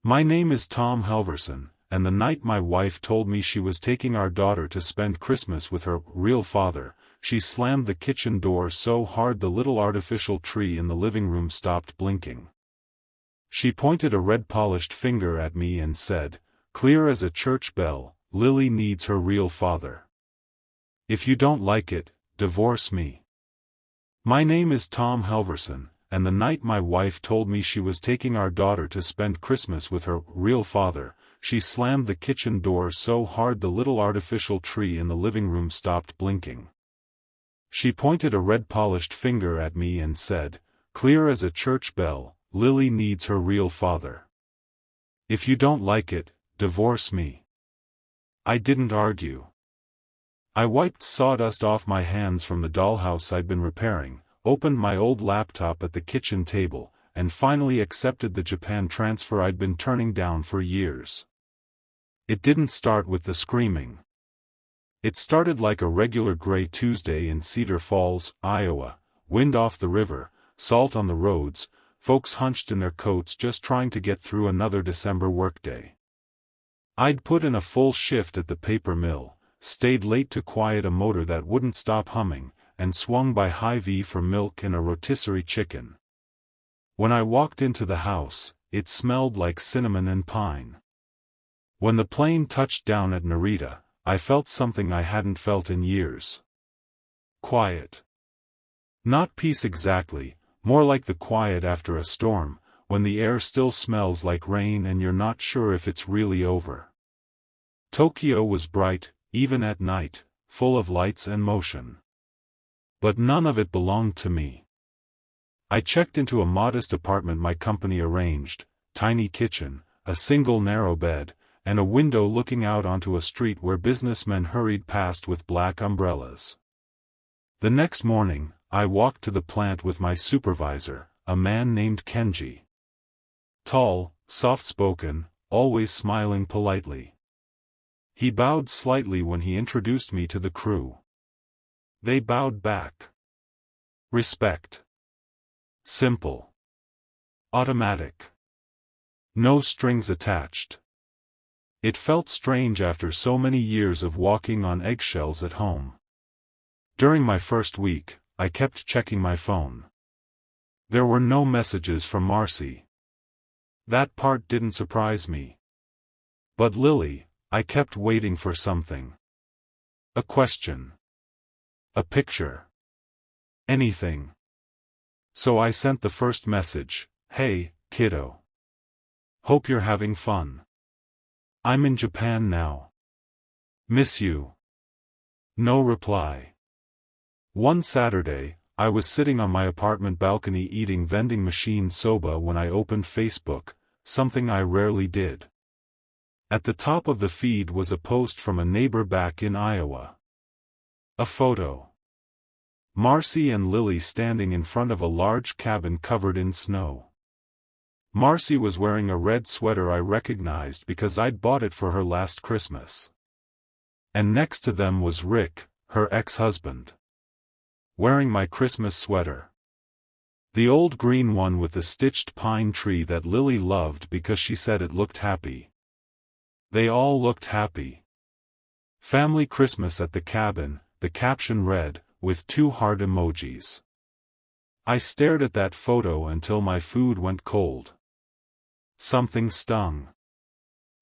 My name is Tom Helverson, and the night my wife told me she was taking our daughter to spend Christmas with her real father, she slammed the kitchen door so hard the little artificial tree in the living room stopped blinking. She pointed a red-polished finger at me and said, "Clear as a church bell, Lily needs her real father. If you don't like it, divorce me." My name is Tom Helverson, and the night my wife told me she was taking our daughter to spend Christmas with her real father, she slammed the kitchen door so hard the little artificial tree in the living room stopped blinking. She pointed a red-polished finger at me and said, "Clear as a church bell, Lily needs her real father. If you don't like it, divorce me." I didn't argue. I wiped sawdust off my hands from the dollhouse I'd been repairing, opened my old laptop at the kitchen table, and finally accepted the Japan transfer I'd been turning down for years. It didn't start with the screaming. It started like a regular gray Tuesday in Cedar Falls, Iowa, wind off the river, salt on the roads, folks hunched in their coats just trying to get through another December workday. I'd put in a full shift at the paper mill, stayed late to quiet a motor that wouldn't stop humming, and swung by Hy-Vee for milk and a rotisserie chicken. When I walked into the house, it smelled like cinnamon and pine. When the plane touched down at Narita, I felt something I hadn't felt in years. Quiet. Not peace exactly, more like the quiet after a storm, when the air still smells like rain and you're not sure if it's really over. Tokyo was bright, even at night, full of lights and motion. But none of it belonged to me. I checked into a modest apartment my company arranged, tiny kitchen, a single narrow bed, and a window looking out onto a street where businessmen hurried past with black umbrellas. The next morning, I walked to the plant with my supervisor, a man named Kenji. Tall, soft-spoken, always smiling politely. He bowed slightly when he introduced me to the crew. They bowed back. Respect. Simple. Automatic. No strings attached. It felt strange after so many years of walking on eggshells at home. During my first week, I kept checking my phone. There were no messages from Marcy. That part didn't surprise me. But Lily, I kept waiting for something. A question. A picture. Anything. So I sent the first message, "Hey, kiddo. Hope you're having fun. I'm in Japan now. Miss you." No reply. One Saturday, I was sitting on my apartment balcony eating vending machine soba when I opened Facebook, something I rarely did. At the top of the feed was a post from a neighbor back in Iowa. A photo. Marcy and Lily standing in front of a large cabin covered in snow. Marcy was wearing a red sweater I recognized because I'd bought it for her last Christmas. And next to them was Rick, her ex-husband. Wearing my Christmas sweater. The old green one with the stitched pine tree that Lily loved because she said it looked happy. They all looked happy. Family Christmas at the cabin, the caption read, with 2 heart emojis. I stared at that photo until my food went cold. Something stung.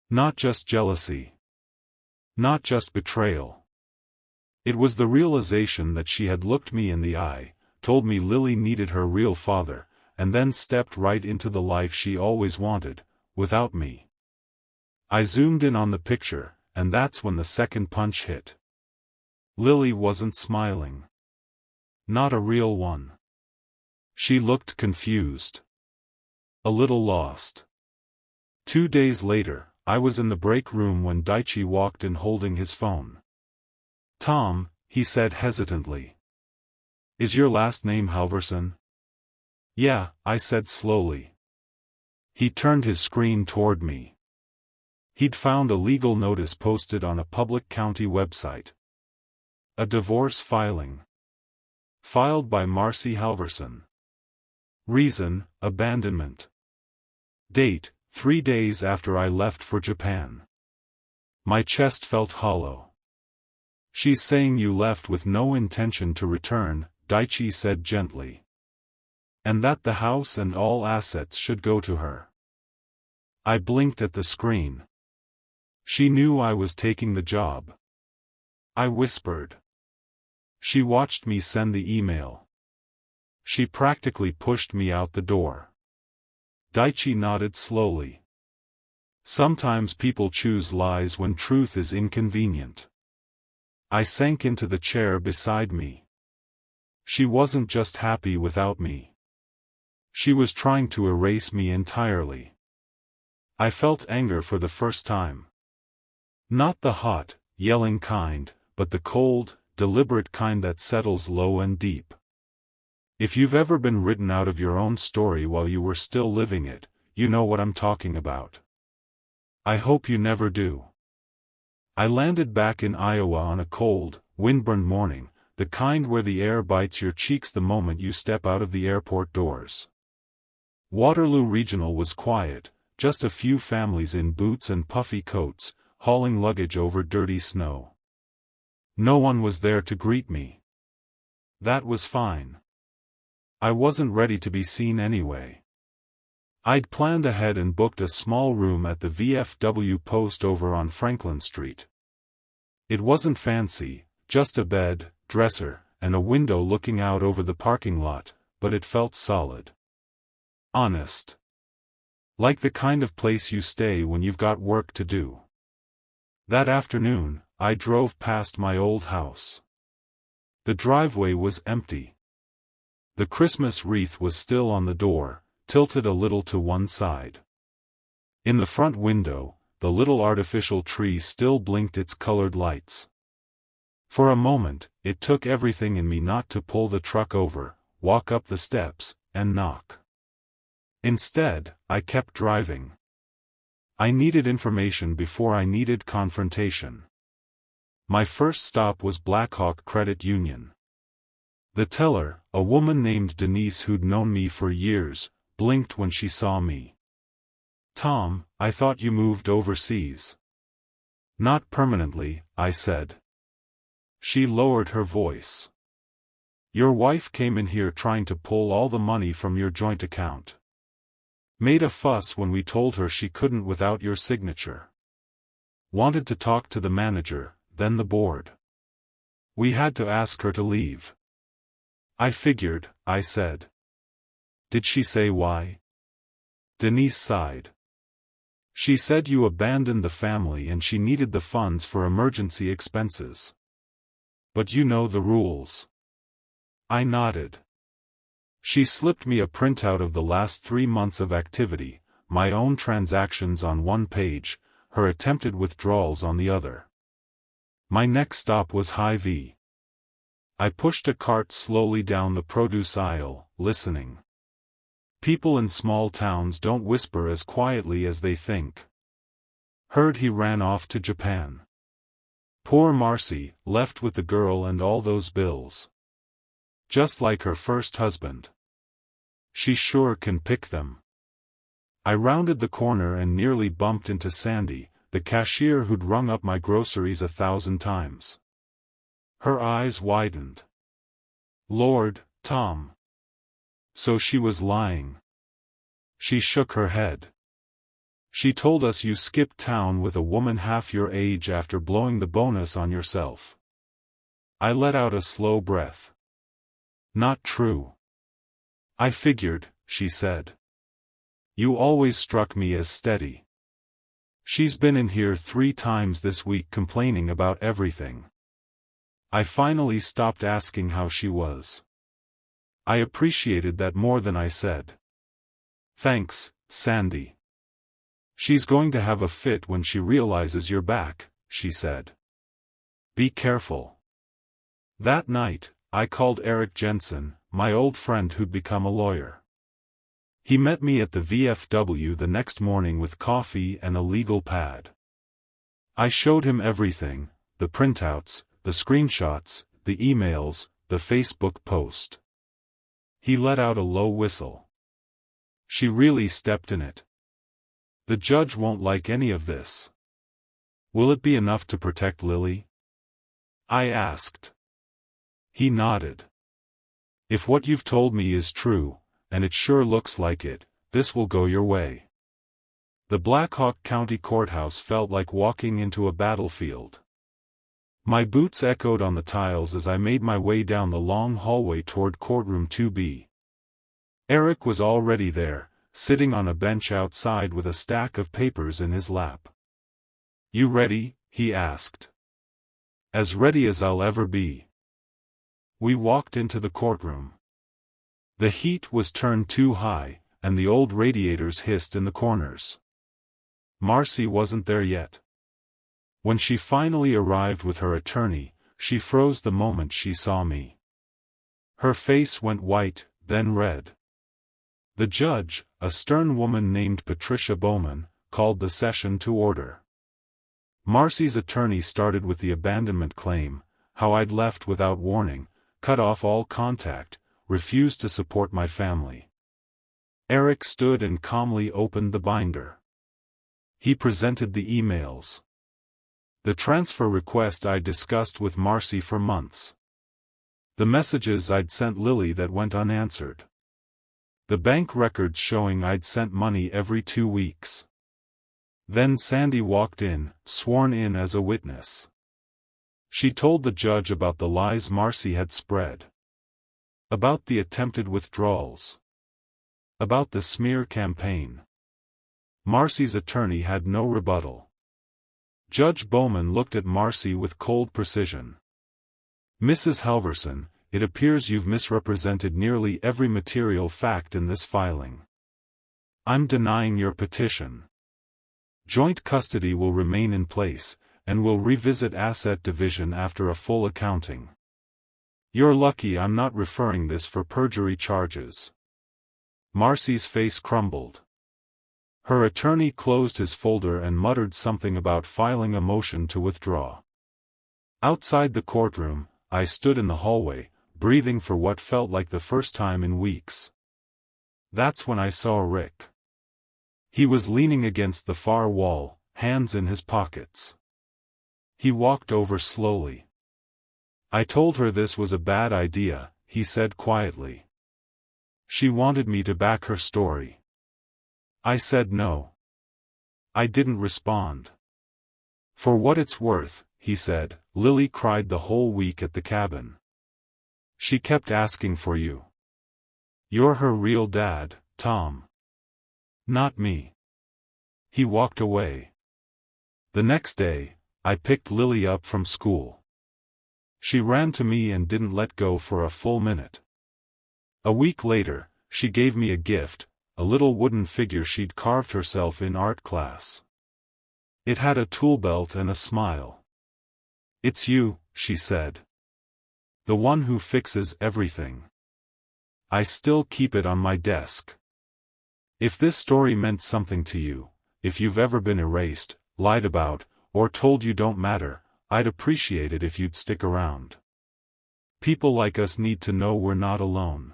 Not just jealousy. Not just betrayal. It was the realization that she had looked me in the eye, told me Lily needed her real father, and then stepped right into the life she always wanted, without me. I zoomed in on the picture, and that's when the second punch hit. Lily wasn't smiling. Not a real one. She looked confused. A little lost. 2 days later, I was in the break room when Daichi walked in holding his phone. "Tom," he said hesitantly. "Is your last name Halverson?" "Yeah," I said slowly. He turned his screen toward me. He'd found a legal notice posted on a public county website. A divorce filing. Filed by Marcy Halverson. Reason, abandonment. Date, 3 days after I left for Japan. My chest felt hollow. She's saying you left with no intention to return, Daichi said gently. And that the house and all assets should go to her. I blinked at the screen. She knew I was taking the job. I whispered. She watched me send the email. She practically pushed me out the door. Daichi nodded slowly. Sometimes people choose lies when truth is inconvenient. I sank into the chair beside me. She wasn't just happy without me. She was trying to erase me entirely. I felt anger for the first time. Not the hot, yelling kind, but the cold, deliberate kind that settles low and deep. If you've ever been written out of your own story while you were still living it, you know what I'm talking about. I hope you never do. I landed back in Iowa on a cold, windburned morning, the kind where the air bites your cheeks the moment you step out of the airport doors. Waterloo Regional was quiet, just a few families in boots and puffy coats, hauling luggage over dirty snow. No one was there to greet me. That was fine. I wasn't ready to be seen anyway. I'd planned ahead and booked a small room at the VFW post over on Franklin Street. It wasn't fancy, just a bed, dresser, and a window looking out over the parking lot, but it felt solid. Honest. Like the kind of place you stay when you've got work to do. That afternoon, I drove past my old house. The driveway was empty. The Christmas wreath was still on the door, tilted a little to one side. In the front window, the little artificial tree still blinked its colored lights. For a moment, it took everything in me not to pull the truck over, walk up the steps, and knock. Instead, I kept driving. I needed information before I needed confrontation. My first stop was Blackhawk Credit Union. The teller, a woman named Denise who'd known me for years, blinked when she saw me. "Tom, I thought you moved overseas." "Not permanently," I said. She lowered her voice. "Your wife came in here trying to pull all the money from your joint account. Made a fuss when we told her she couldn't without your signature. Wanted to talk to the manager, then the board. We had to ask her to leave." "I figured," I said. "Did she say why?" Denise sighed. "She said you abandoned the family and she needed the funds for emergency expenses. But you know the rules." I nodded. She slipped me a printout of the last 3 months of activity, my own transactions on one page, her attempted withdrawals on the other. My next stop was Hy-Vee. I pushed a cart slowly down the produce aisle, listening. People in small towns don't whisper as quietly as they think. Heard he ran off to Japan. Poor Marcy, left with the girl and all those bills. Just like her first husband. She sure can pick them. I rounded the corner and nearly bumped into Sandy, the cashier who'd rung up my groceries 1,000 times. Her eyes widened. "Lord, Tom." So she was lying. She shook her head. "She told us you skipped town with a woman half your age after blowing the bonus on yourself." I let out a slow breath. "Not true." "I figured," she said. "You always struck me as steady. She's been in here 3 times this week complaining about everything." I finally stopped asking how she was. I appreciated that more than I said. "Thanks, Sandy." "She's going to have a fit when she realizes you're back," she said. "Be careful." That night, I called Eric Jensen, my old friend who'd become a lawyer. He met me at the VFW the next morning with coffee and a legal pad. I showed him everything, the printouts, the screenshots, the emails, the Facebook post. He let out a low whistle. She really stepped in it. The judge won't like any of this. Will it be enough to protect Lily? I asked. He nodded. If what you've told me is true, and it sure looks like it, this will go your way. The Blackhawk County Courthouse felt like walking into a battlefield. My boots echoed on the tiles as I made my way down the long hallway toward courtroom 2B. Eric was already there, sitting on a bench outside with a stack of papers in his lap. You ready? He asked. As ready as I'll ever be. We walked into the courtroom. The heat was turned too high, and the old radiators hissed in the corners. Marcy wasn't there yet. When she finally arrived with her attorney, she froze the moment she saw me. Her face went white, then red. The judge, a stern woman named Patricia Bowman, called the session to order. Marcy's attorney started with the abandonment claim, how I'd left without warning, cut off all contact, refused to support my family. Eric stood and calmly opened the binder. He presented the emails. The transfer request I'd discussed with Marcy for months. The messages I'd sent Lily that went unanswered. The bank records showing I'd sent money every 2 weeks. Then Sandy walked in, sworn in as a witness. She told the judge about the lies Marcy had spread. About the attempted withdrawals. About the smear campaign. Marcy's attorney had no rebuttal. Judge Bowman looked at Marcy with cold precision. Mrs. Halverson, it appears you've misrepresented nearly every material fact in this filing. I'm denying your petition. Joint custody will remain in place, and we'll revisit asset division after a full accounting. You're lucky I'm not referring this for perjury charges. Marcy's face crumbled. Her attorney closed his folder and muttered something about filing a motion to withdraw. Outside the courtroom, I stood in the hallway, breathing for what felt like the first time in weeks. That's when I saw Rick. He was leaning against the far wall, hands in his pockets. He walked over slowly. I told her this was a bad idea, he said quietly. She wanted me to back her story. I said no. I didn't respond. For what it's worth, he said, Lily cried the whole week at the cabin. She kept asking for you. You're her real dad, Tom. Not me. He walked away. The next day, I picked Lily up from school. She ran to me and didn't let go for a full minute. A week later, she gave me a gift, a little wooden figure she'd carved herself in art class. It had a tool belt and a smile. It's you, she said. The one who fixes everything. I still keep it on my desk. If this story meant something to you, if you've ever been erased, lied about, or told you don't matter, I'd appreciate it if you'd stick around. People like us need to know we're not alone.